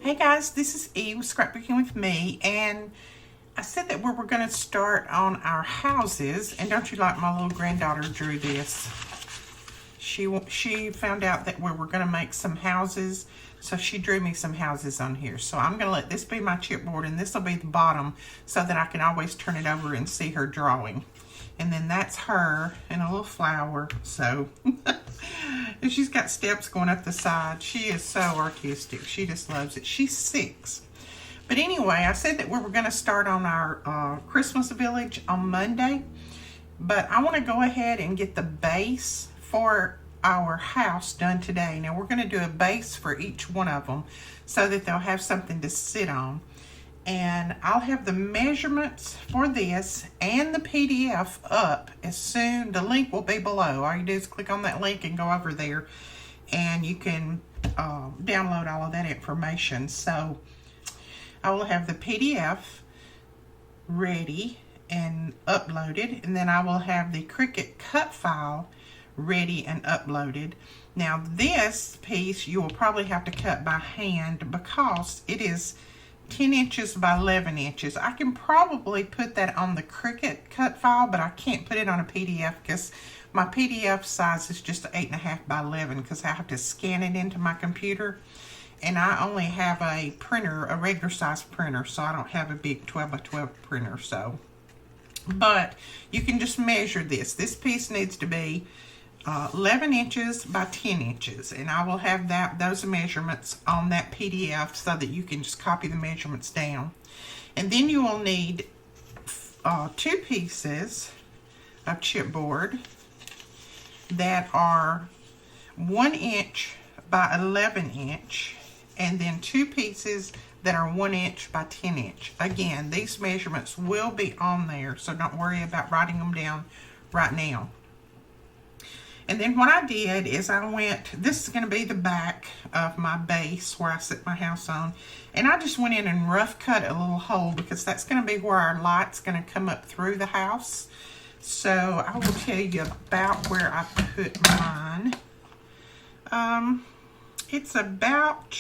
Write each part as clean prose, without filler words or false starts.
Hey guys, this is Eve, Scrapbooking with me, and I said that we were going to start on our houses, and don't you like my little granddaughter drew this? She found out that we were going to make some houses, so she drew me some houses on here. So I'm going to let this be my chipboard, and this will be the bottom so that I can always turn it over and see her drawing. And then that's her and a little flower. So and she's got steps going up the side. She is so artistic. She just loves it. She's 6. But anyway, I said that we were going to start on our Christmas village on Monday. But I want to go ahead and get the base for our house done today. Now we're going to do a base for each one of them so that they'll have something to sit on. And I'll have the measurements for this and the PDF up as soon. The link will be below. All you do is click on that link and go over there, and you can download all of that information. So I will have the PDF ready and uploaded, and then I will have the Cricut cut file ready and uploaded. Now this piece you will probably have to cut by hand because it is 10 inches by 11 inches. I can probably put that on the Cricut cut file, but I can't put it on a PDF because my PDF size is just 8.5 by 11 because I have to scan it into my computer, and I only have a printer, a regular size printer, so I don't have a big 12 by 12 printer. So, but you can just measure this. This piece needs to be 11 inches by 10 inches, and I will have those measurements on that PDF so that you can just copy the measurements down. And then you will need 2 pieces of chipboard that are 1 inch by 11 inch, and then 2 pieces that are 1 inch by 10 inch. Again, these measurements will be on there, so don't worry about writing them down right now. And then what I did is this is going to be the back of my base where I set my house on. And I just went in and rough cut a little hole because that's going to be where our light's going to come up through the house. So I will tell you about where I put mine. It's about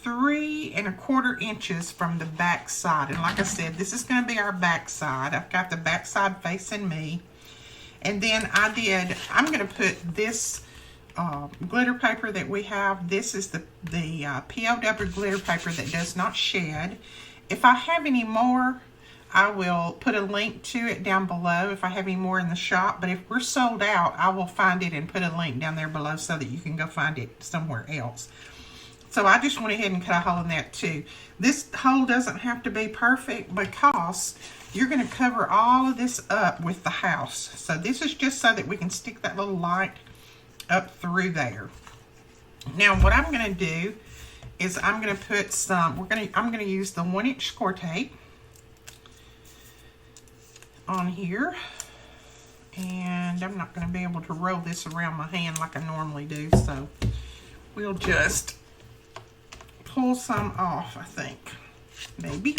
3¼ inches from the back side. And like I said, this is going to be our back side. I've got the back side facing me. And then I'm going to put this glitter paper that we have. This is the POW glitter paper that does not shed. If I have any more, I will put a link to it down below if I have any more in the shop. But if we're sold out, I will find it and put a link down there below so that you can go find it somewhere else. So I just went ahead and cut a hole in that too. This hole doesn't have to be perfect because you're going to cover all of this up with the house. So this is just so that we can stick that little light up through there. Now what I'm going to do is I'm going to put I'm going to use the 1 inch score tape on here. And I'm not going to be able to roll this around my hand like I normally do. So we'll just pull some off, I think. Maybe.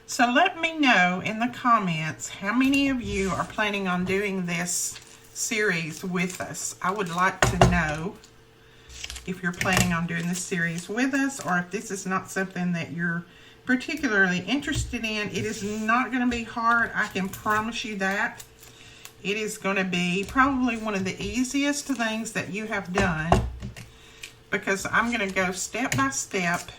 So let me know in the comments how many of you are planning on doing this series with us. I would like to know if you're planning on doing this series with us, or if this is not something that you're particularly interested in. It is not going to be hard. I can promise you that. It is going to be probably one of the easiest things that you have done, because I'm going to go step by step,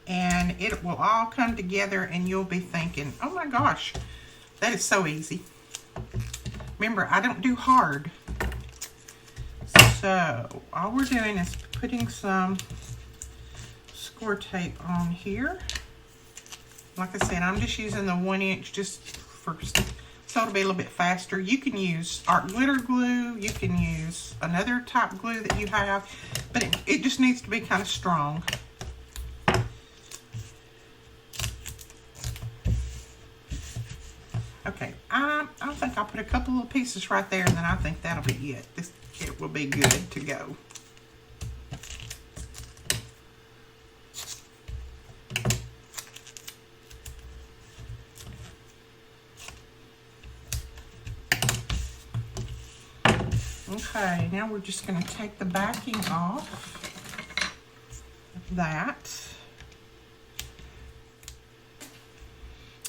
and it will all come together, and you'll be thinking, oh my gosh, that is so easy. Remember, I don't do hard. So all we're doing is putting some score tape on here. Like I said, I'm just using the 1 inch just for so it'll be a little bit faster. You can use art glitter glue. You can use another type glue that you have, but it just needs to be kind of strong. Okay, I think I'll put a couple of pieces right there, and then I think that'll be it. It will be good to go. Okay, now we're just going to take the backing off of that.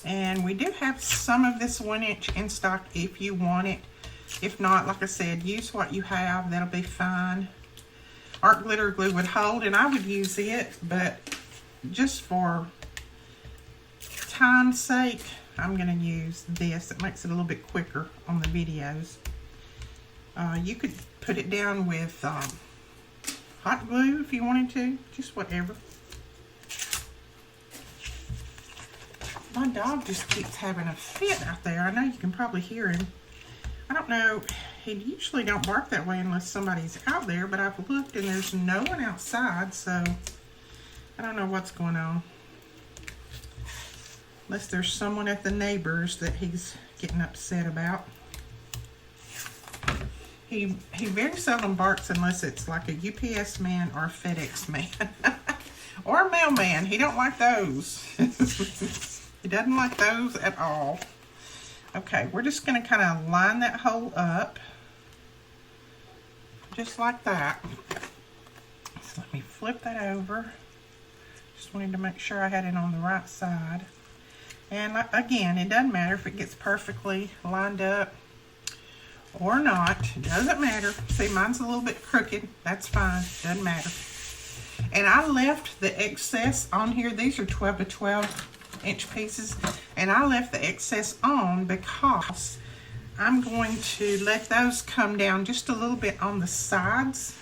And we do have some of this 1" in stock if you want it. If not, like I said, use what you have. That'll be fine. Art glitter glue would hold, and I would use it, but just for time's sake, I'm going to use this. It makes it a little bit quicker on the videos. You could put it down with hot glue if you wanted to, just whatever. My dog just keeps having a fit out there. I know you can probably hear him. I don't know, he usually don't bark that way unless somebody's out there, but I've looked and there's no one outside, so I don't know what's going on. Unless there's someone at the neighbors that he's getting upset about. He very seldom barks unless it's like a UPS man or a FedEx man. Or a mailman. He don't like those. He doesn't like those at all. Okay, we're just going to kind of line that hole up. Just like that. So let me flip that over. Just wanted to make sure I had it on the right side. And again, it doesn't matter if it gets perfectly lined up or not. It doesn't matter. See, mine's a little bit crooked. That's fine. Doesn't matter. And I left the excess on here. These are 12 to 12 inch pieces. And I left the excess on because I'm going to let those come down just a little bit on the sides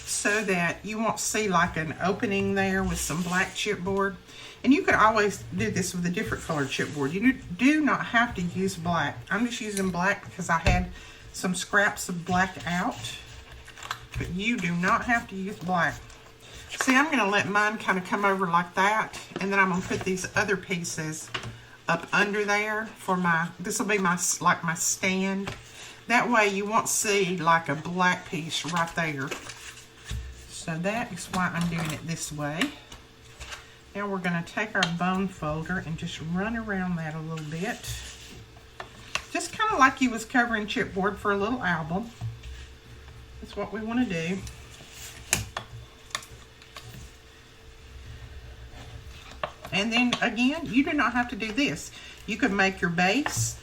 so that you won't see like an opening there with some black chipboard. And you could always do this with a different colored chipboard. You do not have to use black. I'm just using black because I had some scraps of black out. But you do not have to use black. See, I'm going to let mine kind of come over like that. And then I'm going to put these other pieces up under there for my, this will be my, like my stand. That way you won't see like a black piece right there. So that is why I'm doing it this way. Now we're going to take our bone folder and just run around that a little bit. Just kind of like you was covering chipboard for a little album. That's what we want to do. And then again, you do not have to do this. You could make your base,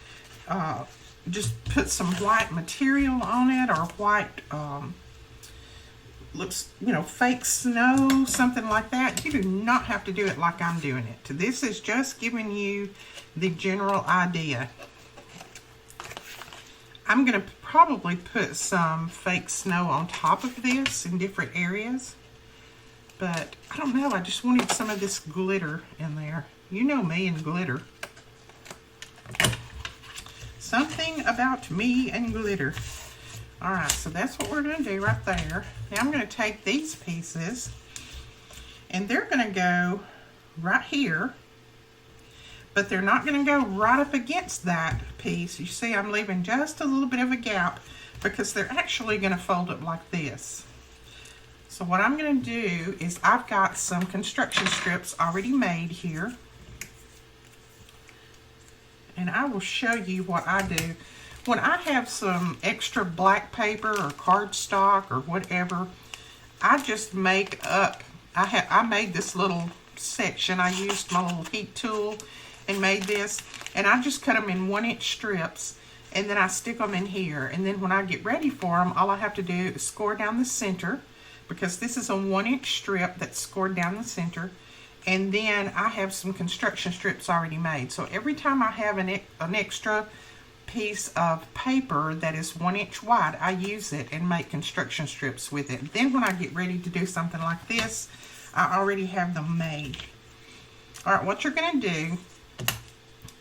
just put some white material on it, or white, looks, you know, fake snow, something like that. You do not have to do it like I'm doing it. This is just giving you the general idea. I'm going to probably put some fake snow on top of this in different areas. But I don't know, I just wanted some of this glitter in there. You know me and glitter. Something about me and glitter. Alright, so that's what we're going to do right there. Now I'm going to take these pieces and they're going to go right here. But they're not going to go right up against that piece. You see, I'm leaving just a little bit of a gap because they're actually going to fold up like this. So what I'm going to do is I've got some construction strips already made here. And I will show you what I do. When I have some extra black paper or cardstock or whatever, I just make up, I made this little section. I used my little heat tool and made this. And I just cut them in 1-inch strips. And then I stick them in here. And then when I get ready for them, all I have to do is score down the center. Because this is a 1-inch strip that's scored down the center. And then I have some construction strips already made. So every time I have an extra piece of paper that is 1 inch wide, I use it and make construction strips with it. Then when I get ready to do something like this, I already have them made. Alright, what you're going to do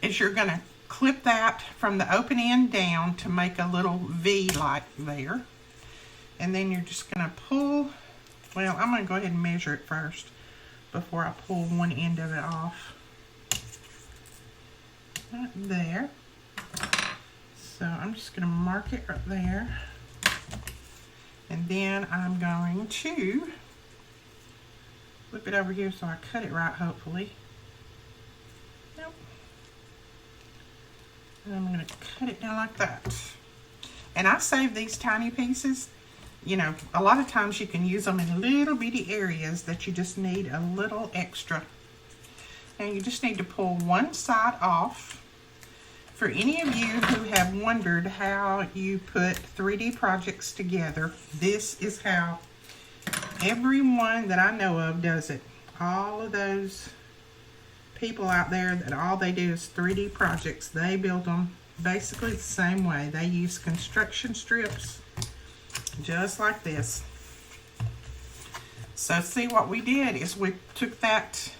is you're going to clip that from the open end down to make a little V like there. And then you're just going to pull, well, I'm going to go ahead and measure it first before I pull one end of it off. Right there. So I'm just going to mark it right there. And then I'm going to flip it over here so I cut it right, hopefully. Nope. And I'm going to cut it down like that. And I save these tiny pieces. You know, a lot of times you can use them in little bitty areas that you just need a little extra. And you just need to pull one side off. For any of you who have wondered how you put 3D projects together, this is how everyone that I know of does it. All of those people out there that all they do is 3D projects, they build them basically the same way. They use construction strips just like this. So see, what we did is we took that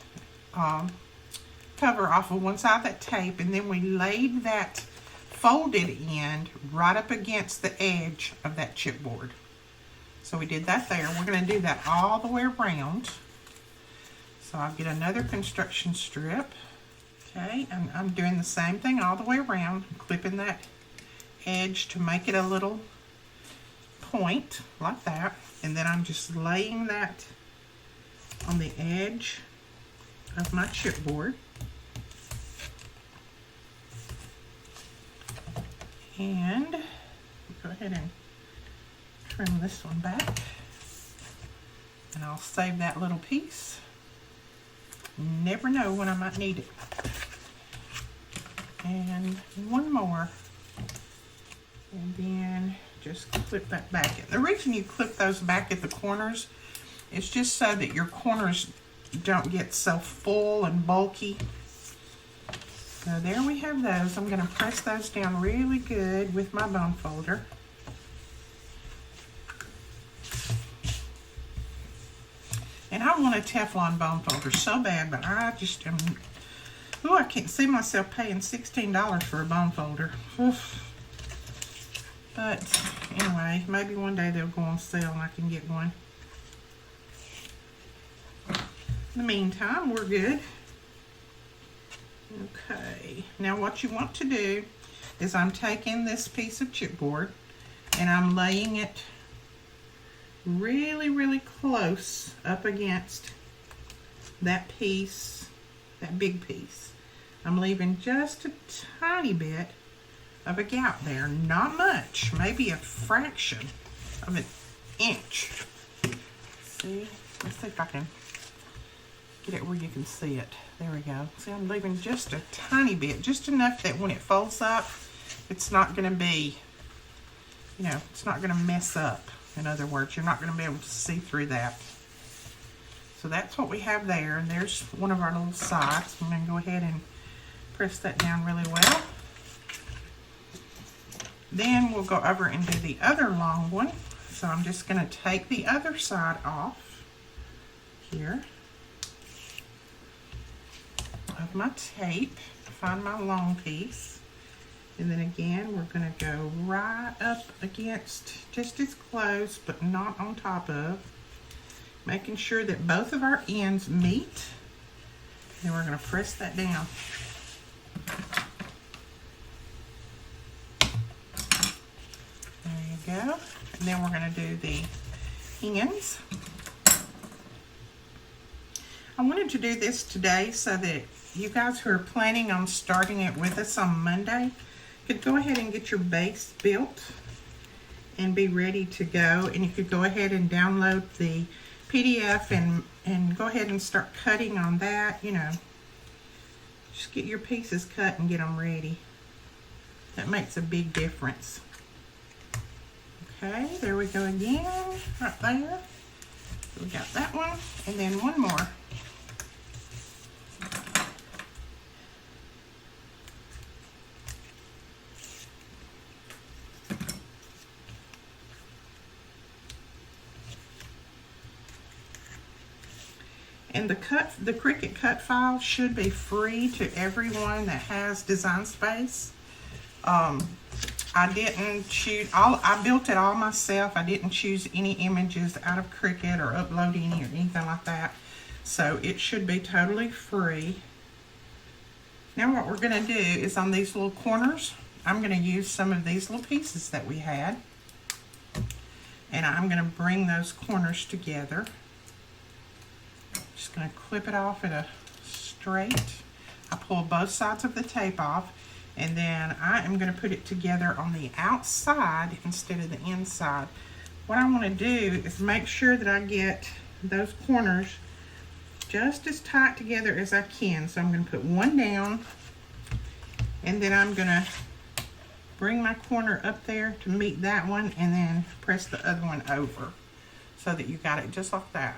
cover off of one side of that tape, and then we laid that folded end right up against the edge of that chipboard. So we did that there. We're going to do that all the way around. So I'll get another construction strip. Okay, and I'm doing the same thing all the way around, clipping that edge to make it a little point like that, and then I'm just laying that on the edge of my chipboard. And go ahead and trim this one back, and I'll save that little piece. Never know when I might need it. And one more, and then just clip that back. And the reason you clip those back at the corners is just so that your corners don't get so full and bulky. So there we have those. I'm going to press those down really good with my bone folder. And I want a Teflon bone folder so bad, but I just am, oh, I can't see myself paying $16 for a bone folder. Oof. But anyway, maybe one day they'll go on sale and I can get one. In the meantime, we're good. Okay, now what you want to do is I'm taking this piece of chipboard and I'm laying it really, really close up against that piece, that big piece. I'm leaving just a tiny bit of a gap there, not much, maybe a fraction of an inch. See, let's see if I can get it where you can see it. There we go. See, I'm leaving just a tiny bit, just enough that when it folds up, it's not going to be, you know, it's not going to mess up. In other words, you're not going to be able to see through that. So that's what we have there. And there's one of our little sides. I'm going to go ahead and press that down really well. Then we'll go over and do the other long one. So I'm just going to take the other side off here of my tape, find my long piece. And then again, we're going to go right up against, just as close, but not on top of, making sure that both of our ends meet. And we're going to press that down. There you go. And then we're going to do the ends. I wanted to do this today so that you guys who are planning on starting it with us on Monday could go ahead and get your base built and be ready to go. And you could go ahead and download the PDF and go ahead and start cutting on that. You know, just get your pieces cut and get them ready. That makes a big difference. Okay, there we go again, right there. We got that one, and then one more. And the Cricut cut file should be free to everyone that has Design Space. I didn't choose, I built it all myself. I didn't choose any images out of Cricut or upload any or anything like that. So it should be totally free. Now what we're going to do is on these little corners, I'm going to use some of these little pieces that we had. And I'm going to bring those corners together. Just going to clip it off at a straight. I pull both sides of the tape off, And then I am going to put it together on the outside instead of the inside. What I want to do is make sure that I get those corners just as tight together as I can. So I'm going to put one down, and then I'm going to bring my corner up there to meet that one, and then press the other one over so that you got it just like that.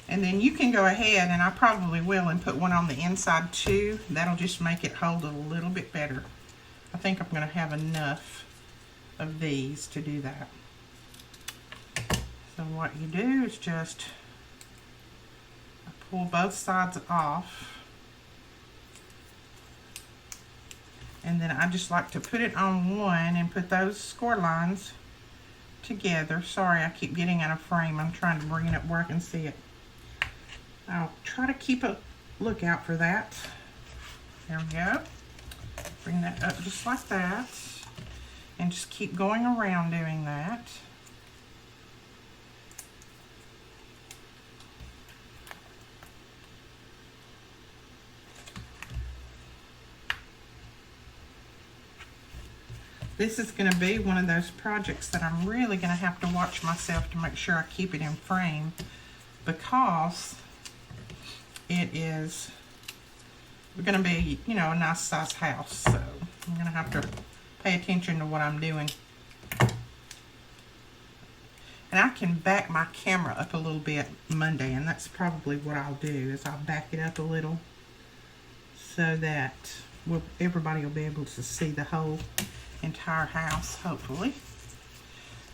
And then you can go ahead, and I probably will, and put one on the inside too. That'll just make it hold a little bit better. I think I'm going to have enough of these to do that. So what you do is just pull both sides off, and then I just like to put it on one and put those score lines together. Sorry, I keep getting out of frame. I'm trying to bring it up where I can see it. I'll try to keep a lookout for that. There we go. Bring that up just like that, and just keep going around doing that. This is going to be one of those projects that I'm really going to have to watch myself to make sure I keep it in frame, because it is going to be, you know, a nice size house. So I'm going to have to pay attention to what I'm doing. And I can back my camera up a little bit Monday, and that's probably what I'll do, is I'll back it up a little so that everybody will be able to see the whole entire house, hopefully.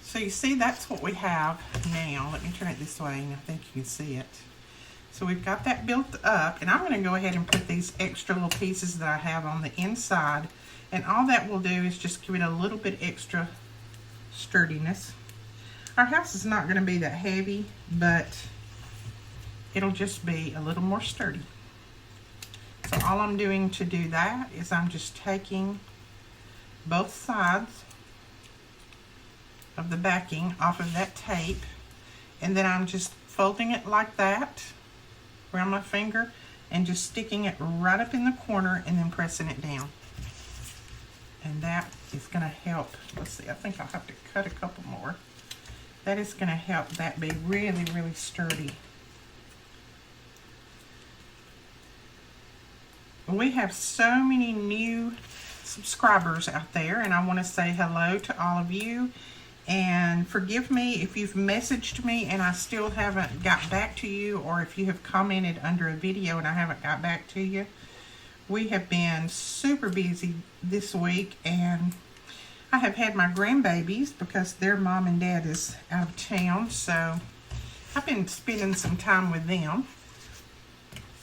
So you see, that's what we have now. Let me turn it this way, and I think you can see it. So we've got that built up, and I'm going to go ahead and put these extra little pieces that I have on the inside, and all that will do is just give it a little bit extra sturdiness. Our house is not going to be that heavy, but it'll just be a little more sturdy. So all I'm doing to do that is I'm just taking both sides of the backing off of that tape, and then I'm just folding it like that around my finger and just sticking it right up in the corner and then pressing it down. And that is going to help. Let's see, I think I'll have to cut a couple more. That is going to help that be really, really sturdy. We have so many new subscribers out there, and I want to say hello to all of you, and forgive me if you've messaged me and I still haven't got back to you, or if you have commented under a video and I haven't got back to you. We have been super busy this week, and I have had my grandbabies because their mom and dad is out of town, so I've been spending some time with them.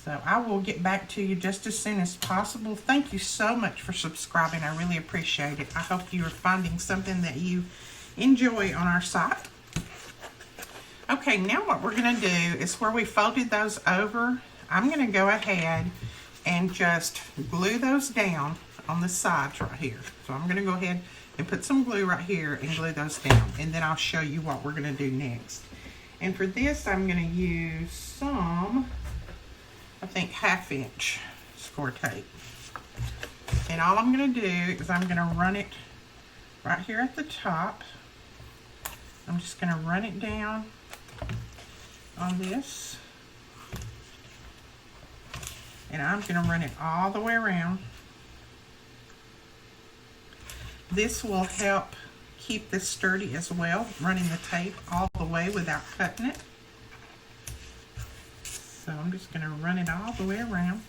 So I will get back to you just as soon as possible. Thank you so much for subscribing. I really appreciate it. I hope you are finding something that you enjoy on our site. Okay, now what we're going to do is where we folded those over, I'm going to go ahead and just glue those down on the sides right here. So I'm going to go ahead and put some glue right here and glue those down, and then I'll show you what we're going to do next. And for this, I'm going to use some, I think, 1/2 inch score tape. And all I'm going to do is I'm going to run it right here at the top. I'm just going to run it down on this. And I'm going to run it all the way around. This will help keep this sturdy as well, running the tape all the way without cutting it. So I'm just going to run it all the way around.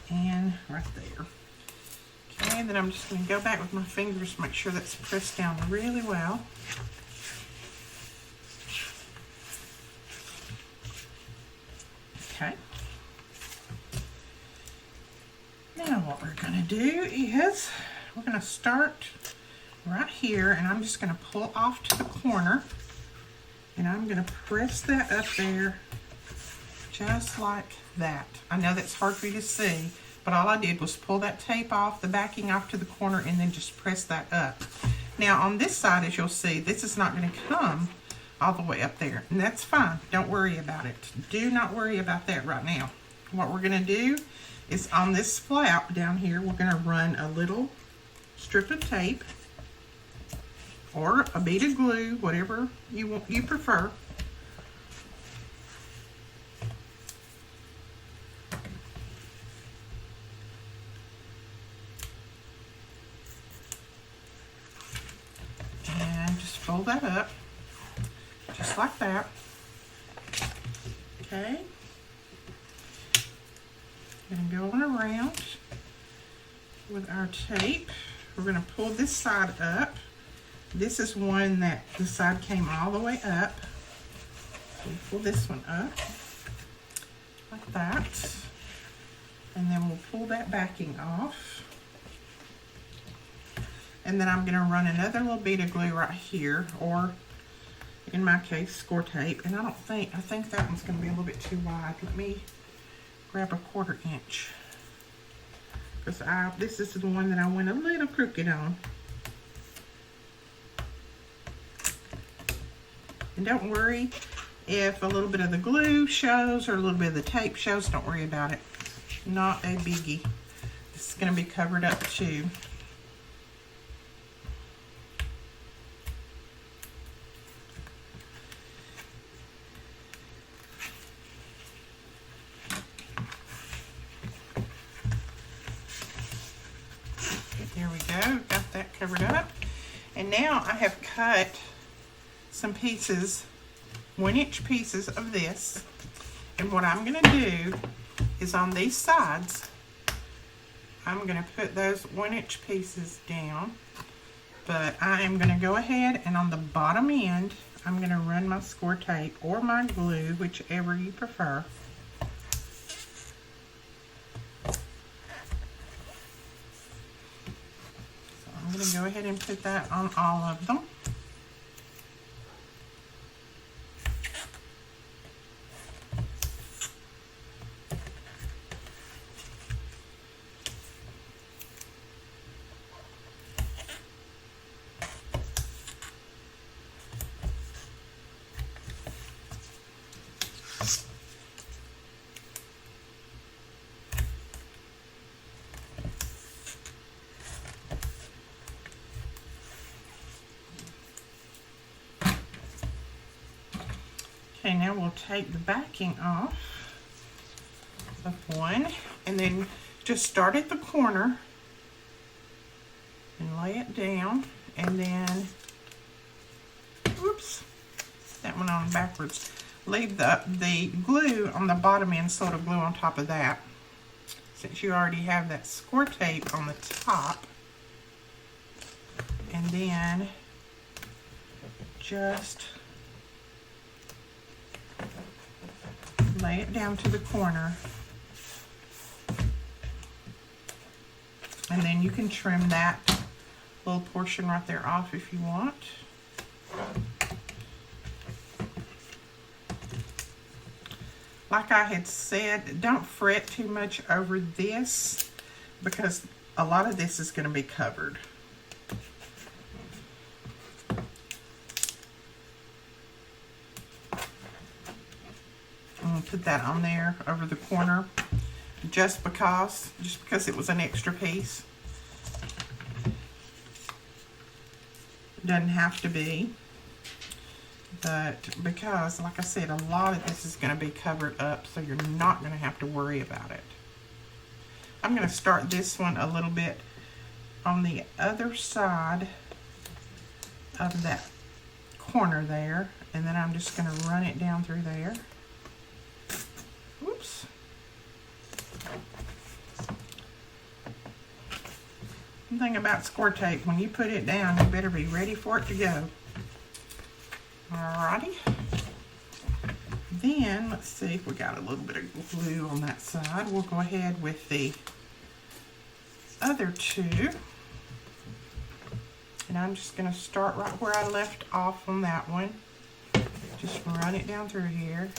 And right there. Okay, then I'm just going to go back with my fingers to make sure that's pressed down really well. Okay. Now what we're going to do is we're going to start right here, and I'm just going to pull off to the corner, and I'm going to press that up there just like that. I know that's hard for you to see, but all I did was pull that tape off, the backing off to the corner, and then just press that up. Now on this side, as you'll see, this is not going to come all the way up there. And that's fine. Don't worry about it. Do not worry about that right now. What we're going to do is on this flap down here, we're going to run a little strip of tape or a bead of glue, whatever you prefer. And just fold that up, just like that. Okay. Going to go on around with our tape. We're going to pull this side up. This is one that the side came all the way up. So we pull this one up like that. And then we'll pull that backing off. And then I'm going to run another little bead of glue right here, or in my case, score tape. And I think that one's going to be a little bit too wide. Let me grab a 1/4 inch, because this is the one that I went a little crooked on. And don't worry if a little bit of the glue shows or a little bit of the tape shows. Don't worry about it. Not a biggie. This is going to be covered up too. There we go, got that covered up. And now I have cut some pieces, 1-inch pieces of this. And what I'm gonna do is on these sides, I'm gonna put those 1-inch pieces down. But I am gonna go ahead and on the bottom end, I'm gonna run my score tape or my glue, whichever you prefer. I'm going to go ahead and put that on all of them. Okay, now we'll take the backing off of one, and then just start at the corner and lay it down, and then, whoops, that one on backwards. Leave the glue on the bottom end, sort of glue on top of that, since you already have that score tape on the top. And then just lay it down to the corner, and then you can trim that little portion right there off if you want. Like I had said, don't fret too much over this, because a lot of this is going to be covered. I'm going to put that on there over the corner just because it was an extra piece. Doesn't have to be, but because, like I said, a lot of this is going to be covered up, so you're not going to have to worry about it. I'm going to start this one a little bit on the other side of that corner there, and then I'm just going to run it down through there. Whoops. One thing about score tape, when you put it down, you better be ready for it to go. Alrighty. Then, let's see if we got a little bit of glue on that side. We'll go ahead with the other two. And I'm just going to start right where I left off on that one. Just run it down through here.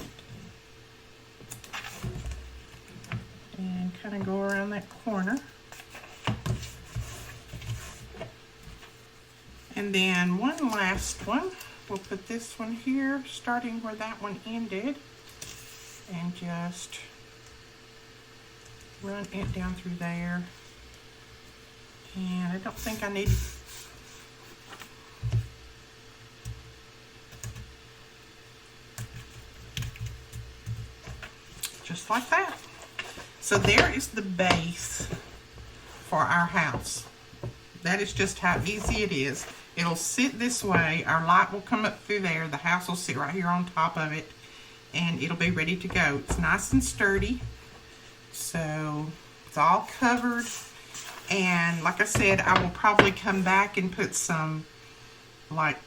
And kind of go around that corner. And then one last one. we'll put this one here, starting where that one ended, and just run it down through there. And I don't think I need, just like that. So there is the base for our house. That is just how easy it is. It'll sit this way, our light will come up through there, the house will sit right here on top of it, and it'll be ready to go. It's nice and sturdy, so it's all covered. And like I said, I will probably come back and put some like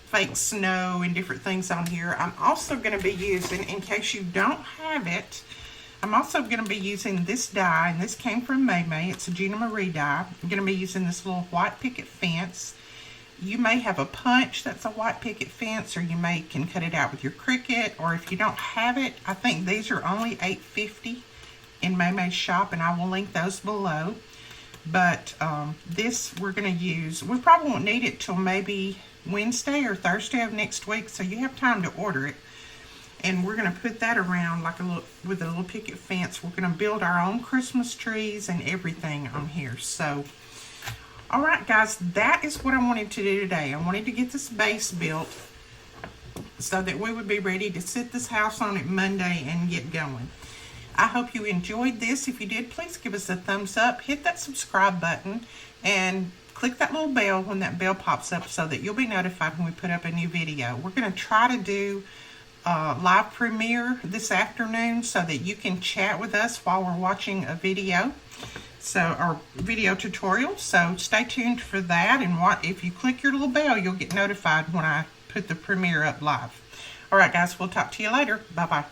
fake snow and different things on here. I'm also going to be using, in case you don't have it, I'm also going to be using this die, and this came from Maymay. It's a Gina die. I'm going to be using this little white picket fence. You may have a punch that's a white picket fence, or you can cut it out with your Cricut, or if you don't have it, I think these are only $8.50 in Maymay's shop, and I will link those below. But this we're going to use, we probably won't need it till maybe Wednesday or Thursday of next week, so you have time to order it. And we're going to put that around like with a little picket fence. We're going to build our own Christmas trees and everything on here. So, all right, guys, that is what I wanted to do today. I wanted to get this base built so that we would be ready to sit this house on it Monday and get going. I hope you enjoyed this. If you did, please give us a thumbs up. Hit that subscribe button and click that little bell when that bell pops up so that you'll be notified when we put up a new video. We're going to try to do live premiere this afternoon so that you can chat with us while we're watching a video, our video tutorial. So stay tuned for that, and if you click your little bell, you'll get notified when I put the premiere up live. All right, guys, we'll talk to you later. Bye bye.